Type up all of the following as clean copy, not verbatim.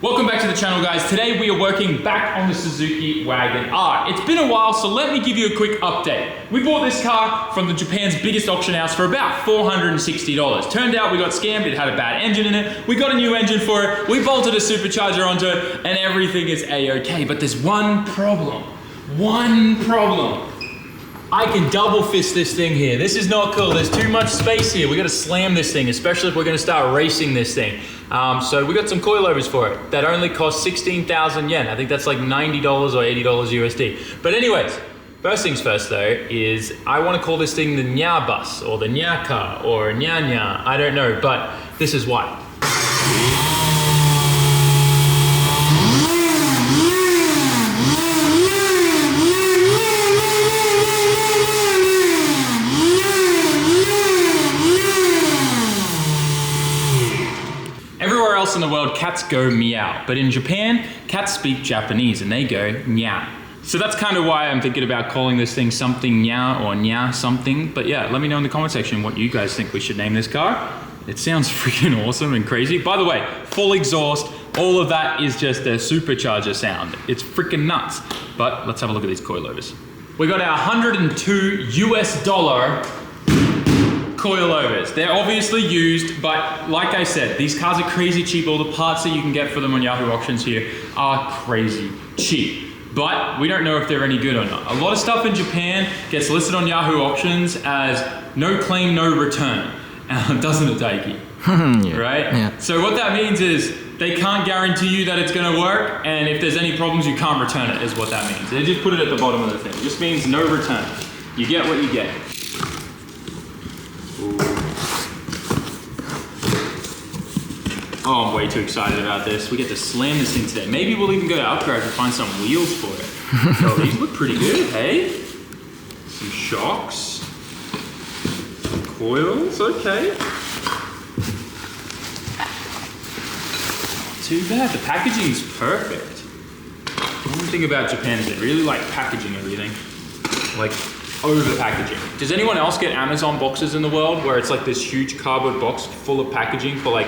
Welcome back to the channel, guys. Today we are working back on the Suzuki Wagon R. It's been a while, so let me give you a quick update. We bought this car from Japan's biggest auction house for about $460. Turned out we got scammed, it had a bad engine in it. We got a new engine for it, we bolted a supercharger onto it, and everything is a-okay. But there's one problem. I can double fist this thing here. This is not cool. There's too much space here. We gotta slam this thing, especially if we're gonna start racing this thing. So we got some coilovers for it that only cost 16,000 yen. I think that's like $90 or $80 USD. But anyways, first things first though, is I wanna call this thing the Nya bus or the Nya car or Nya Nya, I don't know, but this is why. Everywhere else in the world, cats go meow, but in Japan, cats speak Japanese and they go nya. So that's kind of why I'm thinking about calling this thing something nya or nya something. But yeah, let me know in the comment section what you guys think we should name this car. It sounds freaking awesome and crazy. By the way, full exhaust, all of that is just a supercharger sound. It's freaking nuts. But let's have a look at these coilovers. We got our $102 US coilovers. They're obviously used, but like I said, these cars are crazy cheap. All the parts that you can get for them on Yahoo Auctions here are crazy cheap. But we don't know if they're any good or not. A lot of stuff in Japan gets listed on Yahoo Auctions as no claim, no return. Doesn't it, Daiki? Yeah. Right? Yeah. So what that means is they can't guarantee you that it's gonna work, and if there's any problems, you can't return it, is what that means. They just put it at the bottom of the thing. It just means no return. You get what you get. Oh, I'm way too excited about this. We get to slam this thing today. Maybe we'll even go to Upgrade and find some wheels for it. Oh, these look pretty good, hey? Some shocks. Some coils, okay. Too bad, the packaging's perfect. One thing about Japan is they really like packaging everything. Like, over packaging. Does anyone else get Amazon boxes in the world where it's like this huge cardboard box full of packaging for like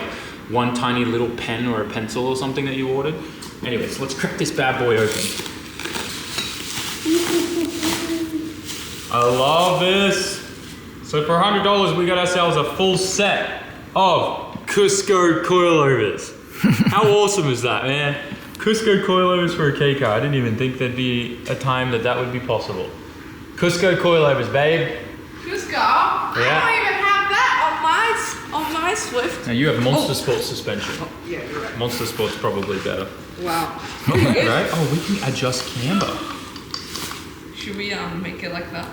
one tiny little pen or a pencil or something that you ordered? Anyways, let's crack this bad boy open. I love this. So for $100, we got ourselves a full set of Cusco coilovers. How awesome is that, man? Cusco coilovers for a K car. I didn't even think there'd be a time that that would be possible. Cusco coilovers, babe. Cusco? Yeah. I don't even have that on my Swift. Now you have Monster Sport suspension. Oh, yeah, you're right. Monster Sport's probably better. Wow. Right? Oh, we can adjust camber. Should we make it like that?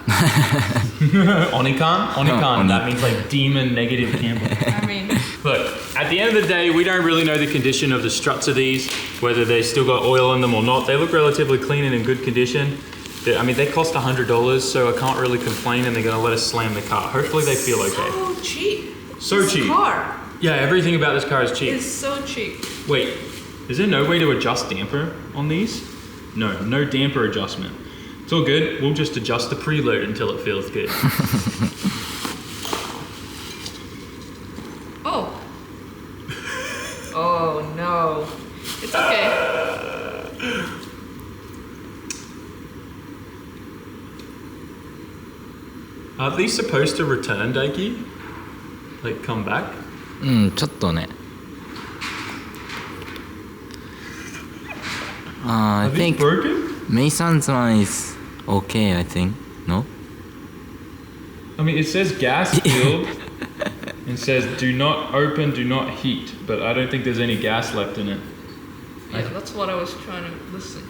Onikan? Onikan, that means like demon negative camber. I mean... Look, at the end of the day, we don't really know the condition of the struts of these, whether they still got oil in them or not. They look relatively clean and in good condition. I mean, they cost $100, so I can't really complain, and they're gonna let us slam the car. Hopefully they feel okay. So cheap. So this cheap. Car Yeah, everything about this car is cheap. is so cheap. Wait, is there no way to adjust damper on these? No, no damper adjustment. It's all good. We'll just adjust the preload until it feels good. Oh. Oh no. It's okay. Are these supposed to return, Daiki? Like, come back? ちょっとね。I Are these think broken? Mason's one is okay, I think. No? I mean, it says gas filled and says do not open, do not heat, but I don't think there's any gas left in it. Yeah, that's what I was trying to listen.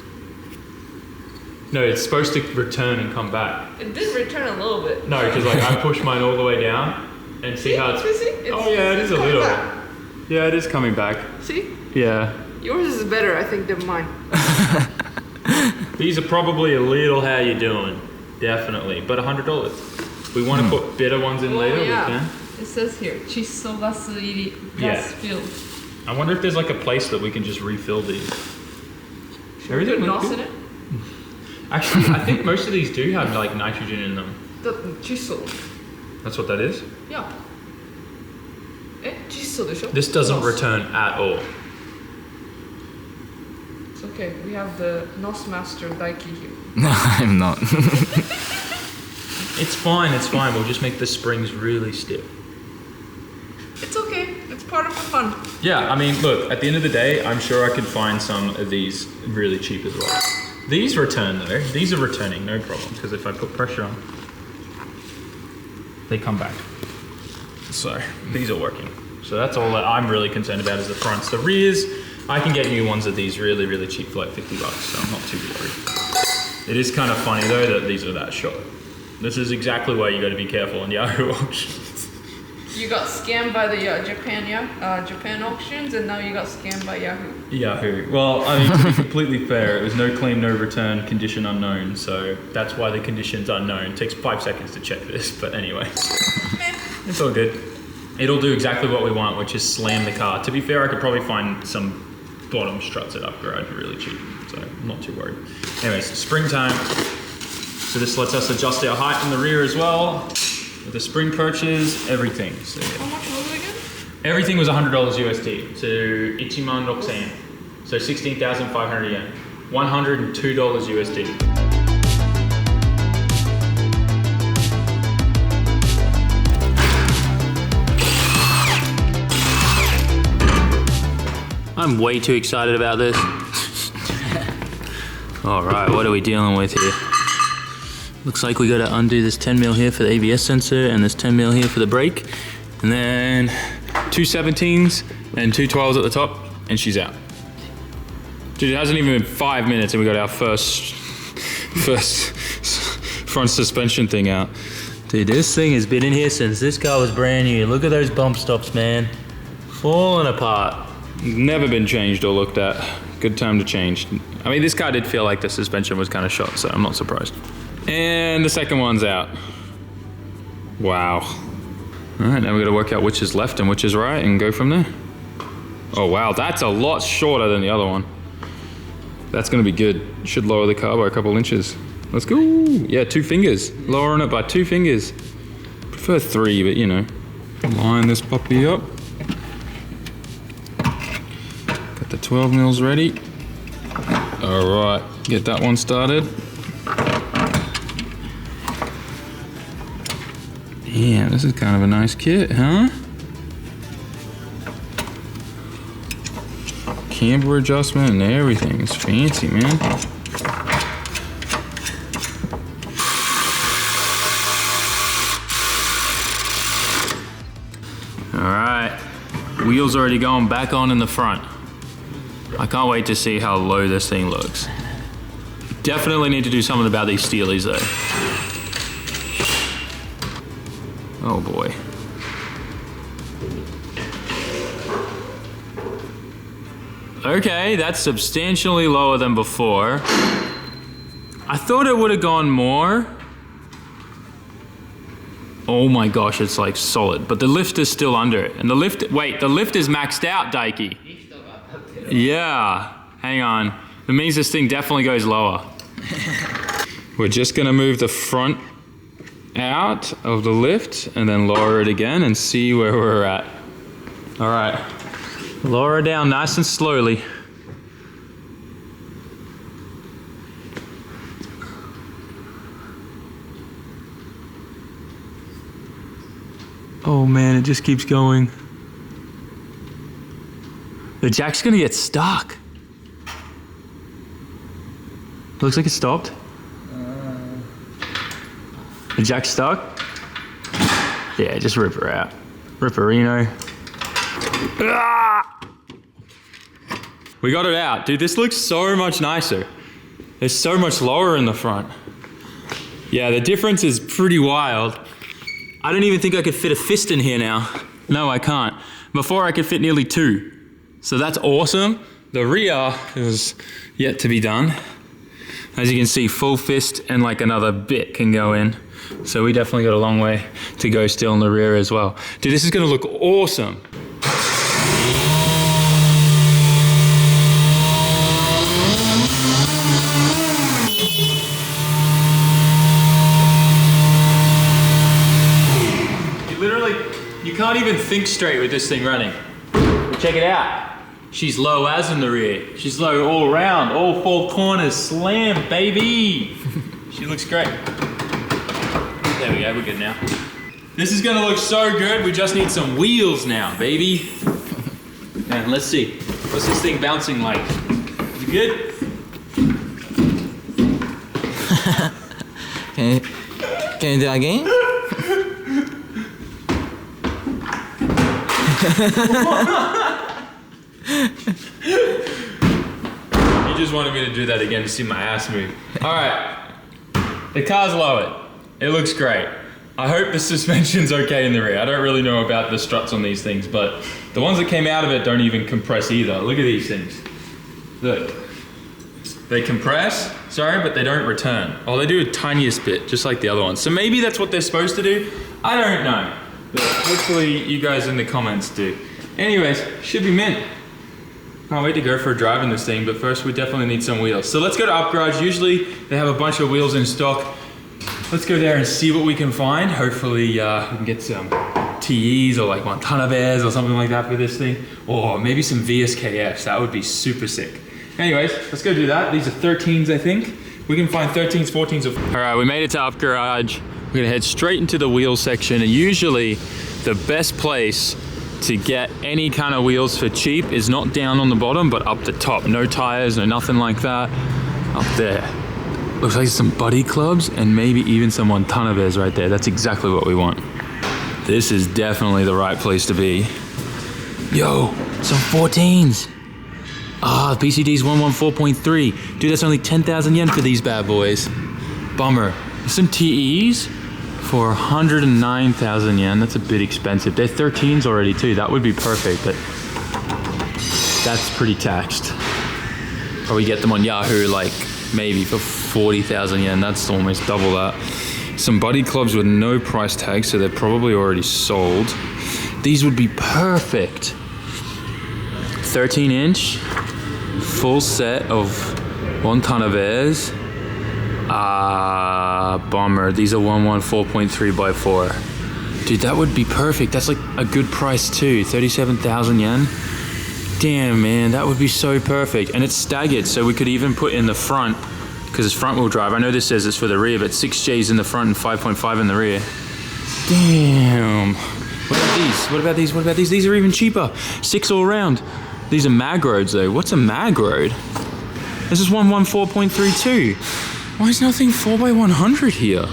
No, it's supposed to return and come back. It did return a little bit. No, because like I pushed mine all the way down and see how it's... Oh yeah, it is a coming little. back. Yeah, it is coming back. See? Yeah. Yours is better, I think, than mine. These are probably a little how you doing. Definitely. But $100. We want to put better ones in later, yeah. we can. It says here, Chisso gas filled. I wonder if there's like a place that we can just refill these. Should we put NOS in it? Actually, I think most of these do have like nitrogen in them. Chisso. That's what that is? Yeah. 窒素でしょ? This doesn't return at all. It's okay. We have the NOS master Daiki here. No, I'm not. It's fine, it's fine. We'll just make the springs really stiff. It's okay. It's part of the fun. Yeah, I mean, look, at the end of the day, I'm sure I could find some of these really cheap as well. These return though. These are returning, no problem, because if I put pressure on, they come back. So, these are working. So that's all that I'm really concerned about is the fronts. The rears, I can get new ones of these really, really cheap for like $50, so I'm not too worried. It is kind of funny though that these are that short. This is exactly why you got to be careful on Yahoo Auctions. You got scammed by the Japan auctions, and now you got scammed by Yahoo. Yahoo. Well, I mean, to be completely fair, it was no claim, no return, condition unknown. So that's why the condition's unknown. It takes 5 seconds to check this, but anyway, it's all good. It'll do exactly what we want, which is slam the car. To be fair, I could probably find some bottom struts at Upgrade really cheap, so I'm not too worried. Anyways, springtime. So this lets us adjust our height in the rear as well. With the spring perches, everything. So, yeah. How much was it again? Everything was $100 USD to Ichiman Roxanne. So 16,500 yen. $102 USD. I'm way too excited about this. All right, what are we dealing with here? Looks like we gotta undo this 10mm here for the ABS sensor and this 10mm here for the brake. And then 2 17s and 2 12s at the top, and she's out. Dude, it hasn't even been 5 minutes and we got our first front suspension thing out. Dude, this thing has been in here since this car was brand new. Look at those bump stops, man. Falling apart. Never been changed or looked at. Good time to change. I mean, this car did feel like the suspension was kind of shot, so I'm not surprised. And the second one's out. Wow. All right, now we gotta work out which is left and which is right and go from there. Oh wow, that's a lot shorter than the other one. That's gonna be good. Should lower the car by a couple inches. Let's go. Yeah, 2 fingers. Lowering it by 2 fingers. Prefer 3, but you know. Line this puppy up. Got the 12 mils ready. All right, get that one started. Yeah, this is kind of a nice kit, huh? Camber adjustment and everything. It's fancy, man. All right, wheels already going back on in the front. I can't wait to see how low this thing looks. Definitely need to do something about these steelies though. Oh boy. Okay, that's substantially lower than before. I thought it would have gone more. Oh my gosh, it's like solid, but the lift is still under it. And the lift, wait, the lift is maxed out, Daiki. Yeah, hang on. That means this thing definitely goes lower. We're just gonna move the front out of the lift and then lower it again and see where we're at. All right, lower it down nice and slowly. Oh man, it just keeps going. The jack's gonna get stuck. Looks like it stopped. The jack's stuck? Yeah, just rip her out. Ripperino. Ah! We got it out. Dude, this looks so much nicer. It's so much lower in the front. Yeah, the difference is pretty wild. I don't even think I could fit a fist in here now. No, I can't. Before I could fit nearly 2. So that's awesome. The rear is yet to be done. As you can see, full fist and like another bit can go in. So we definitely got a long way to go still in the rear as well. Dude, this is gonna look awesome. You can't even think straight with this thing running. Check it out. She's low as in the rear. She's low all around, all four corners, slam, baby. She looks great. There we go, we're good now. This is gonna look so good. We just need some wheels now, baby. And let's see, what's this thing bouncing like? Is it good? Can you do it again? You just wanted me to do that again to see my ass move. All right, the car's lowered. It looks great. I hope the suspension's okay in the rear. I don't really know about the struts on these things, but the ones that came out of it don't even compress either. Look at these things. Look. They compress, sorry, but they don't return. Oh, they do a tiniest bit, just like the other ones. So maybe that's what they're supposed to do. I don't know. But hopefully you guys in the comments do. Anyways, should be mint. Can't wait to go for a drive in this thing, but first we definitely need some wheels. So let's go to Up Garage. Usually they have a bunch of wheels in stock. Let's go there and see what we can find. Hopefully we can get some TEs or like Watanabe's or something like that for this thing. Or maybe some VSKFs, that would be super sick. Anyways, let's go do that. These are 13s, I think. We can find 13s, 14s. All right, we made it to Up Garage. We're gonna head straight into the wheel section. And usually the best place to get any kind of wheels for cheap is not down on the bottom, but up the top. No tires, no nothing like that. Up there. Looks like some Buddy Clubs and maybe even some Watanabe's right there. That's exactly what we want. This is definitely the right place to be. Yo, some 14s. Ah, PCD's 114.3. Dude, that's only 10,000 yen for these bad boys. Bummer. Some TEs for 109,000 yen. That's a bit expensive. They're 13s already too. That would be perfect, but that's pretty taxed. Probably get them on Yahoo like maybe for 40,000 yen. That's almost double that. Some Buddy Clubs with no price tag, so they're probably already sold. These would be perfect. 13-inch. Full set of Watanabe's. Bummer. These are 114.3 by 4. Dude, that would be perfect. That's like a good price too. 37,000 yen. Damn, man, that would be so perfect. And it's staggered, so we could even put in the front, because it's front wheel drive. I know this says it's for the rear, but 6Js in the front and 5.5 in the rear. Damn. What about these? What about these? What about these? These are even cheaper. 6 all around. These are mag roads though. What's a mag road? This is 114.32. Why is nothing 4x100 here?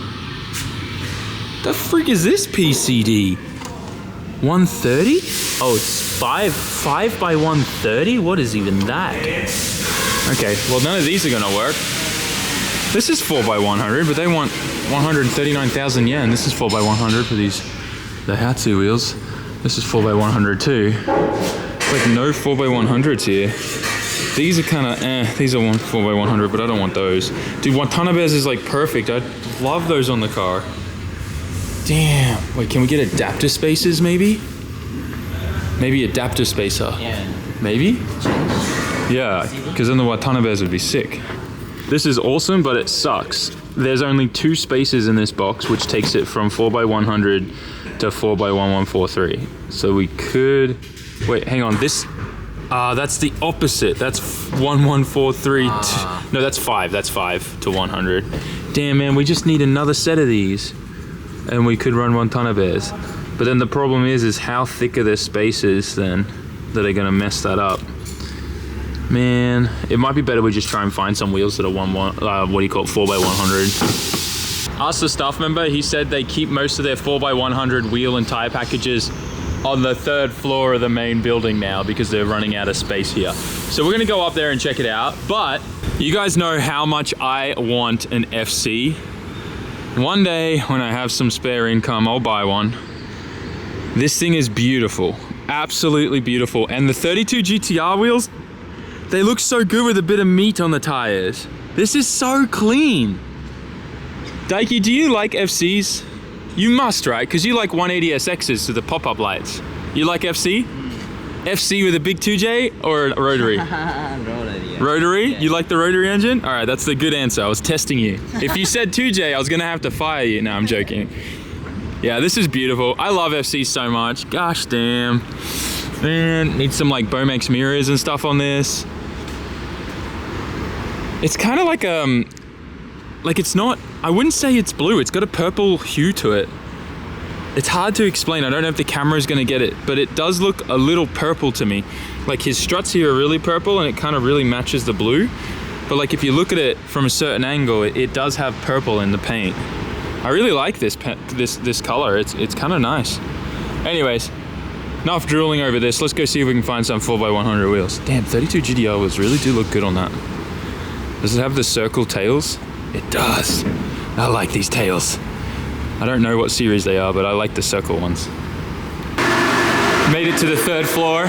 The freak is this PCD? 130? Oh, it's 5 by 130? What is even that? Okay, well none of these are gonna work. This is 4x100, but they want 139,000 yen. This is 4x100 for these, the Hatsu wheels. This is 4x100 too. Like no 4x100s here. These are kind of these are 4x100, but I don't want those. Dude, Watanabe's is like perfect. I'd love those on the car. Damn. Wait, can we get adapter spacers maybe? Maybe adapter spacer. Yeah. Maybe? Yeah, because then the Watanabe's would be sick. This is awesome, but it sucks. There's only 2 spaces in this box, which takes it from 4x100 to 4x1143. So we could... Wait, hang on. This... that's the opposite. That's 1143. No, that's 5. That's 5 to 100. Damn, man, we just need another set of these. And we could run Watanabe's. But then the problem is how thick are their spaces then that are gonna mess that up. Man, it might be better we just try and find some wheels that are 4x100. Asked the staff member, he said they keep most of their 4x100 wheel and tire packages on the 3rd floor of the main building now because they're running out of space here. So we're gonna go up there and check it out. But you guys know how much I want an FC. One day when I have some spare income, I'll buy one. This thing is beautiful, absolutely beautiful. And the 32 GTR wheels, they look so good with a bit of meat on the tires. This is so clean. Daiki, do you like FCs? You must, right? Because you like 180SXs with the pop-up lights. You like FC? FC with a big 2J or a rotary? Rotary. Yeah. Rotary? Yeah. You like the rotary engine? All right, that's the good answer. I was testing you. If you said 2J, I was gonna have to fire you. No, I'm joking. Yeah, this is beautiful. I love FC so much. Gosh damn. And need some like Bomex mirrors and stuff on this. It's kind of like it's not, I wouldn't say it's blue, it's got a purple hue to it. It's hard to explain, I don't know if the camera is gonna get it, but it does look a little purple to me. Like his struts here are really purple and it kind of really matches the blue. But like if you look at it from a certain angle, it does have purple in the paint. I really like this color, it's kind of nice. Anyways, enough drooling over this, let's go see if we can find some 4x100 wheels. Damn, 32 GTR wheels really do look good on that. Does it have the circle tails? It does. I like these tails. I don't know what series they are, but I like the circle ones. Made it to the 3rd floor.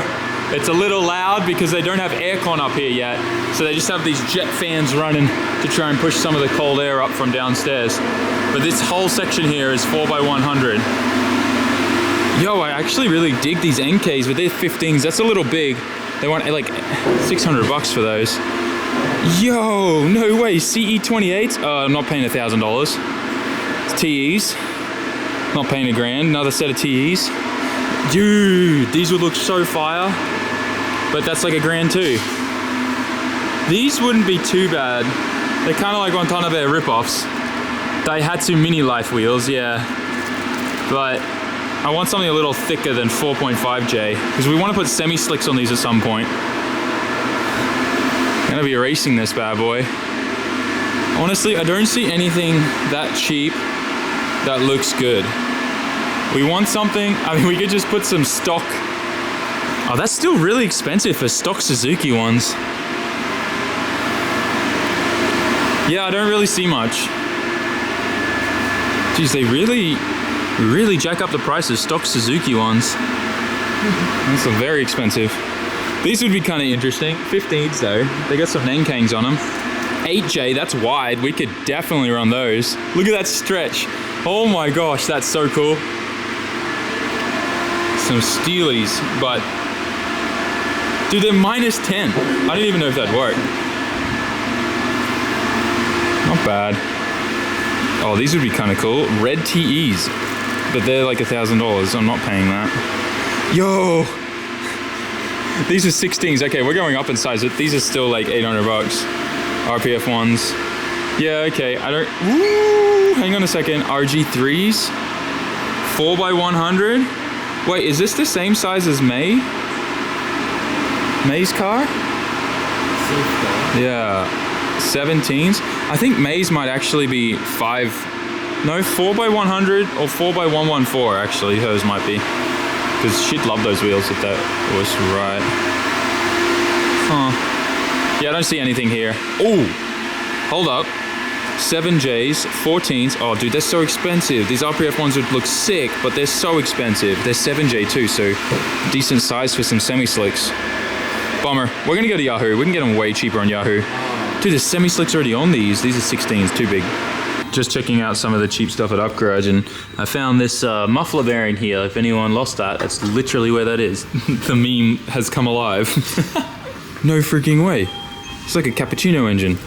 It's a little loud because they don't have aircon up here yet. So they just have these jet fans running to try and push some of the cold air up from downstairs. But this whole section here is 4x100. Yo, I actually really dig these NKs, but they're 15s. That's a little big. They want like 600 bucks for those. Yo, no way, CE28s? I'm not paying $1,000. It's TEs. Not paying $1,000, another set of TEs. Dude, these would look so fire. But that's like $1,000 too. These wouldn't be too bad. They're kind of like Watanabe ripoffs. Daihatsu Mini Life wheels, yeah. But I want something a little thicker than 4.5J because we want to put semi-slicks on these at some point. Gonna be racing this bad boy. Honestly, I don't see anything that cheap that looks good. We want something, I mean, we could just put some stock. Oh, that's still really expensive for stock Suzuki ones. Yeah, I don't really see much. Geez, they really jack up the prices, stock Suzuki ones. That's very expensive. These would be kind of interesting. 15s though. They got some Nankangs on them. 8J, that's wide. We could definitely run those. Look at that stretch. Oh my gosh, that's so cool. Some Steelies, but dude, they're -10. I don't even know if that'd work. Not bad. Oh, these would be kind of cool. Red TEs, but they're like $1,000. I'm not paying that. Yo. These are 16s. Okay, we're going up in size, but these are still like 800 bucks. RPF ones. Yeah, okay. I don't. Ooh, hang on a second. RG3s. 4x100. Wait, is this the same size as May's car? Yeah. 17s. I think May's might actually be 4x100 or 4x114. Actually, hers might be. Because she'd love those wheels if that was right. Huh. Yeah, I don't see anything here. Oh, hold up. 7Js, 14s. Oh, dude, they're so expensive. These RPF ones would look sick, but they're so expensive. They're 7J too, so decent size for some semi-slicks. Bummer. We're gonna go to Yahoo. We can get them way cheaper on Yahoo. Dude, there's semi-slicks already on these. These are 16s, too big. Just checking out some of the cheap stuff at Up Garage, and I found this muffler bearing here. If anyone lost that, that's literally where that is. The meme has come alive. No freaking way. It's like a cappuccino engine.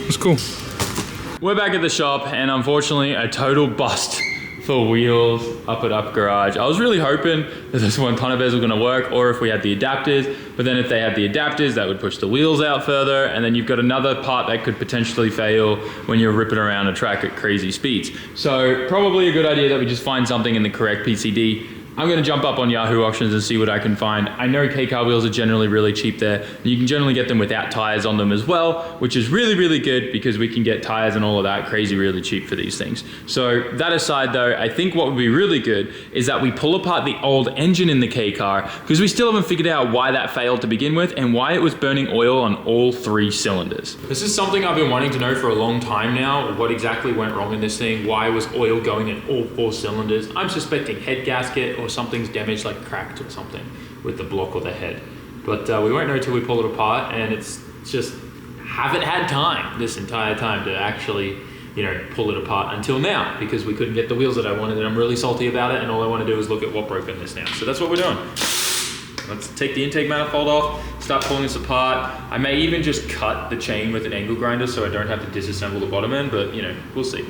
It's cool. We're back at the shop, and unfortunately, a total bust for wheels up at Up Garage. I was really hoping that this Watanabes were gonna work, or if we had the adapters, but then if they had the adapters, that would push the wheels out further, and then you've got another part that could potentially fail when you're ripping around a track at crazy speeds. So probably a good idea that we just find something in the correct PCD. I'm gonna jump up on Yahoo Auctions and see what I can find. I know K-car wheels are generally really cheap there. You can generally get them without tires on them as well, which is really, really good because we can get tires and all of that crazy really cheap for these things. So that aside though, I think what would be really good is that we pull apart the old engine in the K-car because we still haven't figured out why that failed to begin with and why it was burning oil on all 3 cylinders. This is something I've been wanting to know for a long time now. What exactly went wrong in this thing? Why was oil going in all 4 cylinders? I'm suspecting head gasket or something's damaged, like cracked or something with the block or the head. But we won't know till we pull it apart, and it's just haven't had time this entire time to actually, you know, pull it apart until now because we couldn't get the wheels that I wanted, and I'm really salty about it, and all I want to do is look at what broke in this now. So that's what we're doing. Let's take the intake manifold off, start pulling this apart. I may even just cut the chain with an angle grinder so I don't have to disassemble the bottom end, but you know, we'll see.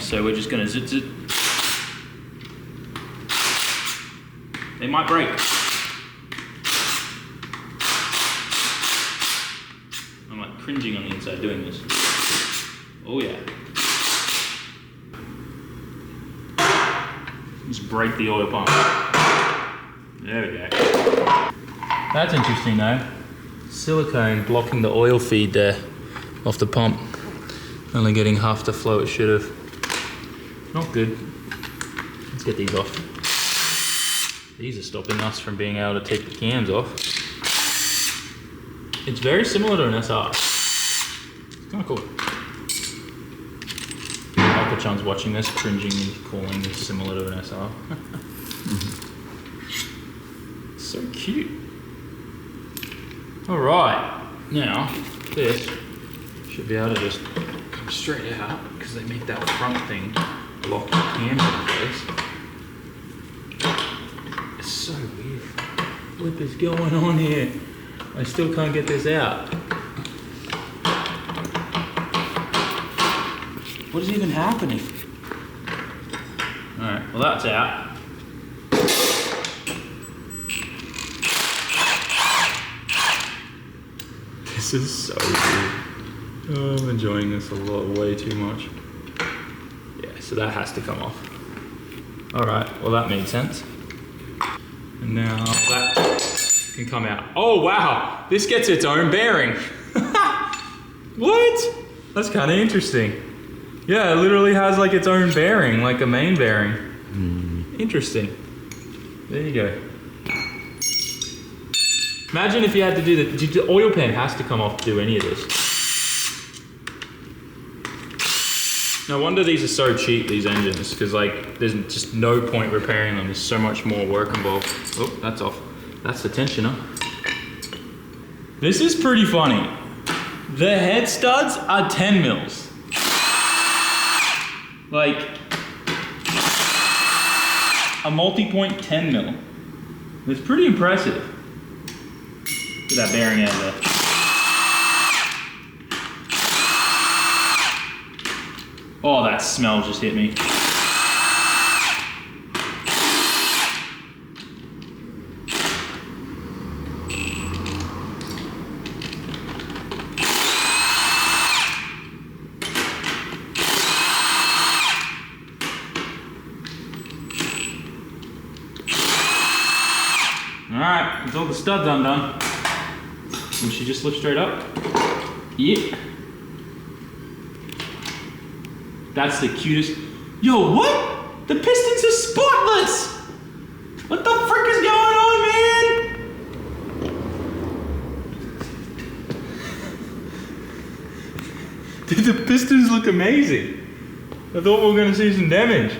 So we're just gonna zit zit. They might break. I'm like cringing on the inside doing this. Oh yeah. Just break the oil pump. There we go. That's interesting though. Silicone blocking the oil feed there off the pump. Only getting half the flow it should have. Not good. Let's get these off. These are stopping us from being able to take the cams off. It's very similar to an SR. It's kind of cool. Alka-chan's watching this, cringing and calling this similar to an SR. So cute. Alright, now this should be able to just come straight out because they make that front thing lock the cams in place. It's so weird. What is going on here? I still can't get this out. What is even happening? Alright, well that's out. This is so weird. Oh, I'm enjoying this a lot, way too much. Yeah, so that has to come off. Alright, well that made sense. And now that can come out. Oh wow, this gets its own bearing. What? That's kind of interesting. Yeah, it literally has like its own bearing, like a main bearing. Interesting. There you go. Imagine if you had to do the oil pan has to come off to do any of this. No wonder these are so cheap, these engines, because like there's just no point repairing them. There's so much more work involved. Oh, that's off. That's the tensioner. This is pretty funny. The head studs are 10 mils. Like a multi-point 10 mil. It's pretty impressive. Look at that bearing end there. Oh, that smell just hit me. Alright, with all the studs undone. Will she just lift straight up? Yep. That's the cutest. Yo, what? The pistons are spotless! What the frick is going on, man? Dude, the pistons look amazing. I thought we were gonna see some damage.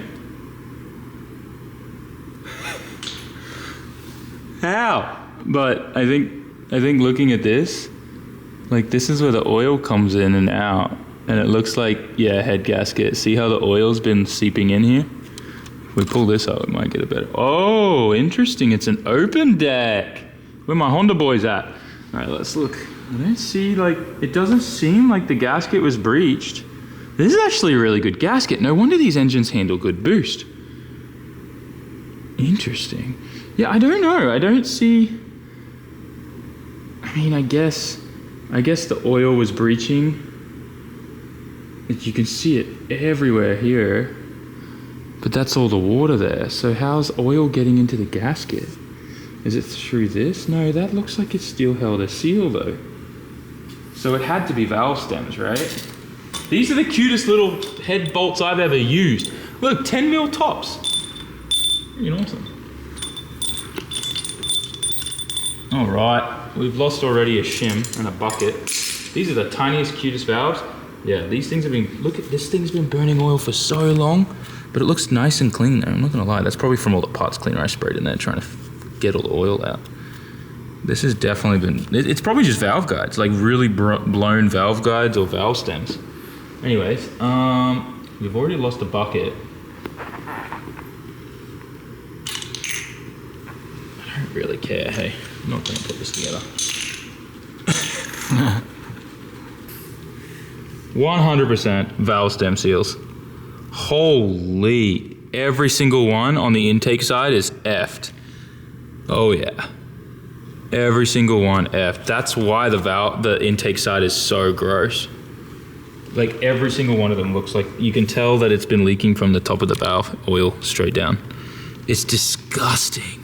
How? But I think looking at this, like this is where the oil comes in and out. And it looks like, yeah, head gasket. See how the oil's been seeping in here? If we pull this out, it might get a better. Oh, interesting. It's an open deck. Where my Honda boys at? All right, let's look. I don't see, like, it doesn't seem like the gasket was breached. This is actually a really good gasket. No wonder these engines handle good boost. Interesting. Yeah, I don't know. I don't see. I mean, I guess the oil was breaching. You can see it everywhere here, but that's all the water there. So how's oil getting into the gasket? Is it through this? No, that looks like it still held a seal though. So it had to be valve stems, right? These are the cutest little head bolts I've ever used. Look, 10 mil tops. Freaking awesome. All right, we've lost already a shim and a bucket. These are the tiniest, cutest valves. Yeah, these things have been, look at this thing's been burning oil for so long, but it looks nice and clean though. I'm not gonna lie, that's probably from all the parts cleaner I sprayed in there trying to get all the oil out. This has definitely been, it's probably just valve guides, like really blown valve guides or valve stems. Anyways, we've already lost a bucket. I don't really care, hey. I'm not gonna put this together. 100% valve stem seals. Holy, every single one on the intake side is effed. Oh yeah. Every single one effed. That's why the intake side is so gross. Like every single one of them looks like, you can tell that it's been leaking from the top of the valve oil straight down. It's disgusting.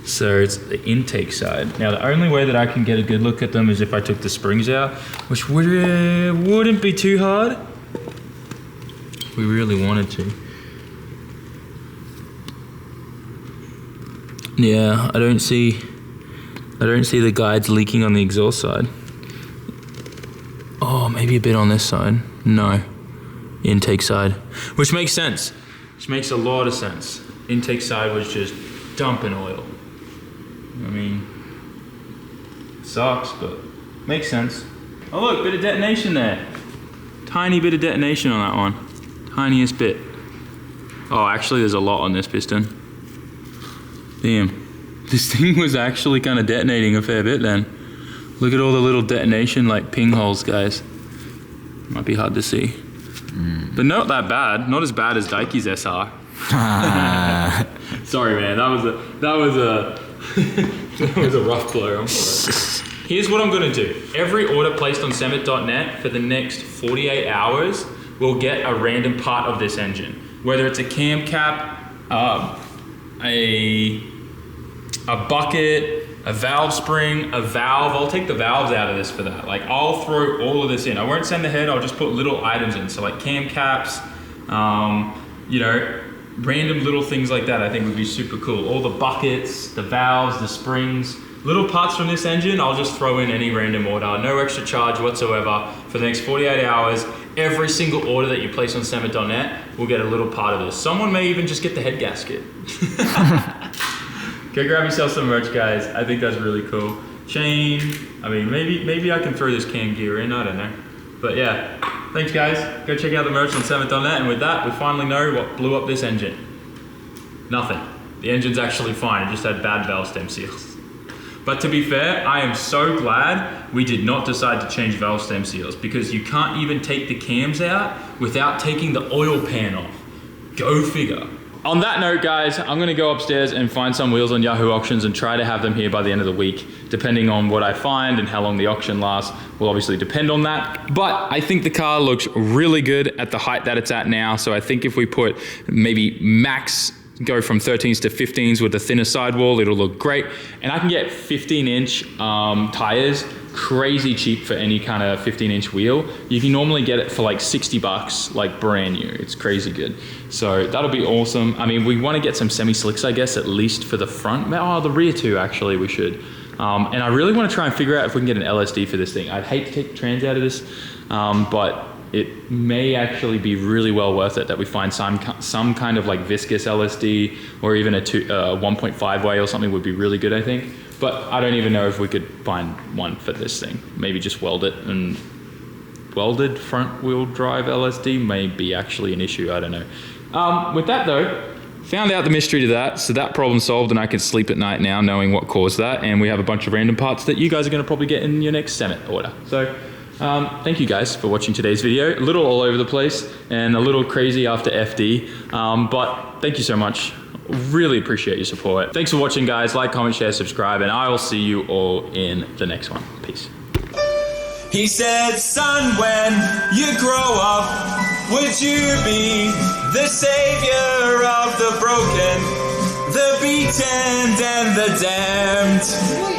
So it's the intake side. Now the only way that I can get a good look at them is if I took the springs out, which wouldn't be too hard. If we really wanted to. Yeah, I don't see the guides leaking on the exhaust side. Oh, maybe a bit on this side. No, intake side, which makes sense. Which makes a lot of sense. Intake side was just dumping oil. I mean, sucks, but makes sense. Oh look, bit of detonation there. Tiny bit of detonation on that one. Tiniest bit. Oh, actually there's a lot on this piston. Damn, this thing was actually kind of detonating a fair bit then. Look at all the little detonation like ping holes, guys. Might be hard to see. But not that bad. Not as bad as Daiki's SR. Sorry man, that was a rough blow. I'm sorry. Here's what I'm gonna do. Every order placed on SAMMIT.net for the next 48 hours will get a random part of this engine. Whether it's a cam cap, a bucket, a valve spring, a valve. I'll take the valves out of this for that. Like I'll throw all of this in. I won't send the head, I'll just put little items in. So like cam caps, you know, random little things like that I think would be super cool. All the buckets, the valves, the springs, little parts from this engine, I'll just throw in any random order. No extra charge whatsoever. For the next 48 hours, every single order that you place on SAMMIT.net will get a little part of this. Someone may even just get the head gasket. Go grab yourself some merch, guys. I think that's really cool. Chain, I mean, maybe I can throw this cam gear in, I don't know. But yeah, thanks guys. Go check out the merch on SAMMIT.net, and with that, we finally know what blew up this engine. Nothing. The engine's actually fine, it just had bad valve stem seals. But to be fair, I am so glad we did not decide to change valve stem seals, because you can't even take the cams out without taking the oil pan off. Go figure. On that note, guys, I'm gonna go upstairs and find some wheels on Yahoo Auctions and try to have them here by the end of the week. Depending on what I find and how long the auction lasts will obviously depend on that. But I think the car looks really good at the height that it's at now. So I think if we put maybe max, go from 13s to 15s with the thinner sidewall, it'll look great. And I can get 15-inch tires, crazy cheap for any kind of 15-inch wheel. You can normally get it for like 60 bucks, like brand new. It's crazy good. So that'll be awesome. I mean, we want to get some semi-slicks, I guess, at least for the front. Oh, the rear too, actually, we should. And I really want to try and figure out if we can get an LSD for this thing. I'd hate to take the trans out of this, but it may actually be really well worth it that we find some kind of like viscous LSD, or even a 1.5 way or something would be really good, I think. But I don't even know if we could find one for this thing. Maybe just weld it, and welded front wheel drive LSD may be actually an issue, I don't know. With that though, found out the mystery to that, so that problem solved, and I can sleep at night now knowing what caused that, and we have a bunch of random parts that you guys are gonna probably get in your next SAMMIT order. So thank you guys for watching today's video. A little all over the place and a little crazy after FD, but thank you so much. Really appreciate your support. Thanks for watching, guys. Like, comment, share, subscribe, and I will see you all in the next one. Peace. He said, son, when you grow up, would you be the savior of the broken, the beaten, and the damned?